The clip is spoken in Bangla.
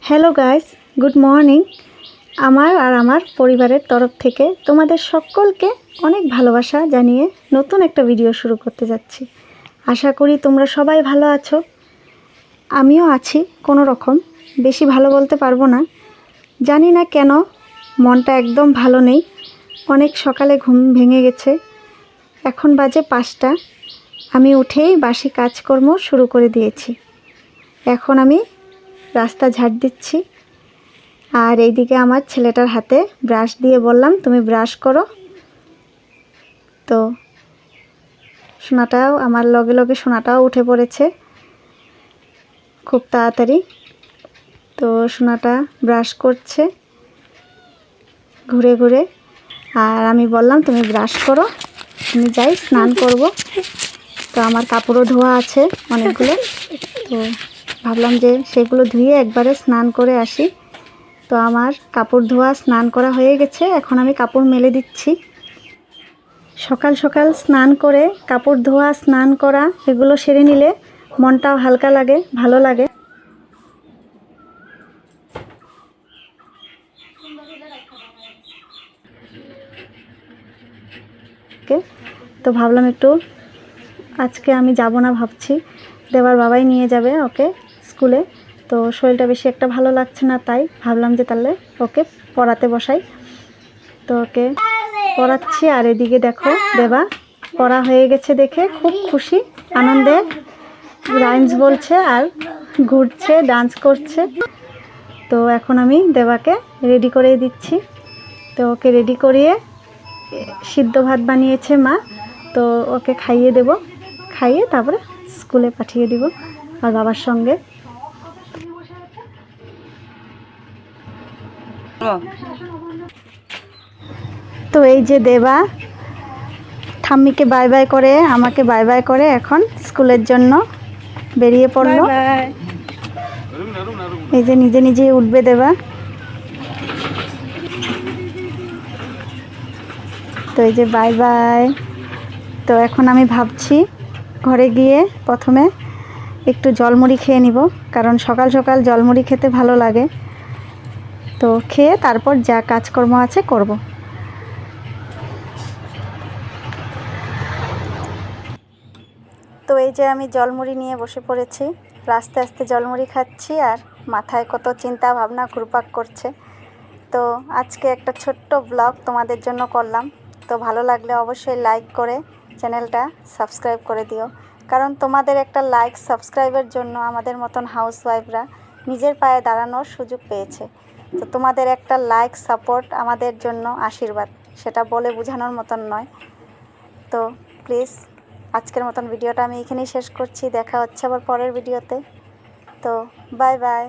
Hello guys, good morning. আমার আর আমার পরিবারের তরফ থেকে তোমাদের সকলকে অনেক ভালোবাসা জানিয়ে নতুন একটা ভিডিও শুরু করতে যাচ্ছি। আশা করি তোমরা সবাই ভালো আছো। আমিও আছি কোনো রকম, বেশি ভালো বলতে পারবো না। জানি না কেন মনটা একদম ভালো নেই। অনেক সকালে ঘুম ভেঙে গেছে। এখন বাজে 5টা। আমি উঠেই বাসি কাজকর্ম শুরু করে দিয়েছি। এখন আমি রাস্তা ঝাড় দিচ্ছি, আর এইদিকে আমার ছেলেটার হাতে ব্রাশ দিয়ে বললাম তুমি ব্রাশ করো। তো সোনাটাও আমার লগে লগে সোনাটাও উঠে পড়েছে খুব তাড়াতাড়ি। তো সোনাটা ব্রাশ করছে ঘুরে ঘুরে, আর আমি বললাম তুমি ব্রাশ করো, আমি যাই স্নান করব। তো আমার কাপড়ও ধোয়া আছে অনেকগুলো, তো ভাবলাম যে সেগুলো ধুয়ে একবারে স্নান করে আসি। তো আমার কাপড় ধোয়া স্নান করা হয়ে গেছে, এখন আমি কাপড় মেলে দিচ্ছি। সকাল সকাল স্নান করে কাপড় ধোয়া স্নান করা এগুলো সেরে নিলে মনটাও হালকা লাগে, ভালো লাগে। তো ভাবলাম একটু আজকে আমি যাব না ভাবছি, দেবার বাবাই নিয়ে যাবে ওকে স্কুলে। তো শরীরটা বেশি একটা ভালো লাগছে না, তাই ভাবলাম যে তাহলে ওকে পড়াতে বসাই। তো ওকে পড়াচ্ছি, আর এদিকে দেখো দেবা পড়া হয়ে গেছে দেখে খুব খুশি আনন্দে রাইমস বলছে আর ঘুরছে, ডান্স করছে। তো এখন আমি দেবাকে রেডি করে দিচ্ছি। তো ওকে রেডি করিয়ে সিদ্ধ ভাত বানিয়েছে মা, তো ওকে খাইয়ে দেব, খাইয়ে তারপরে স্কুলে পাঠিয়ে দিব আর বাবার সঙ্গে। তো এই যে দেবা ঠাম্মিকে বাই বাই করে আমাকে বাই বাই করে এখন স্কুলের জন্য বেরিয়ে পড়লো। এই যে নিজে নিজে উঠবে দেবা। তো এই যে বাই বাই। তো এখন আমি ভাবছি ঘরে গিয়ে প্রথমে একটু জলমুড়ি খেয়ে নিব, কারণ সকাল সকাল জলমুড়ি খেতে ভালো লাগে। তো খেয়ে তারপর যা কাজকর্ম আছে করব। তো এই যে আমি জলমুড়ি নিয়ে বসে পড়েছি, আস্তে আস্তে জলমুড়ি খাচ্ছি, আর মাথায় কত চিন্তা ভাবনা ঘুরপাক করছে। তো আজকে একটা ছোট্ট ব্লগ তোমাদের জন্য করলাম। তো ভালো লাগলে অবশ্যই লাইক করে চ্যানেলটা সাবস্ক্রাইব করে দিও, কারণ তোমাদের একটা লাইক সাবস্ক্রাইবের জন্য আমাদের মতন হাউসওয়াইফরা নিজের পায়ে দাঁড়ানোর সুযোগ পেয়েছে। তো তোমাদের একটা লাইক সাপোর্ট আমাদের জন্য আশীর্বাদ, সেটা বলে বোঝানোর মতন নয়। তো প্লিজ আজকের মতন ভিডিওটা আমি এখানেই শেষ করছি। দেখা হচ্ছে আবার পরের ভিডিওতে। তো বাই বাই।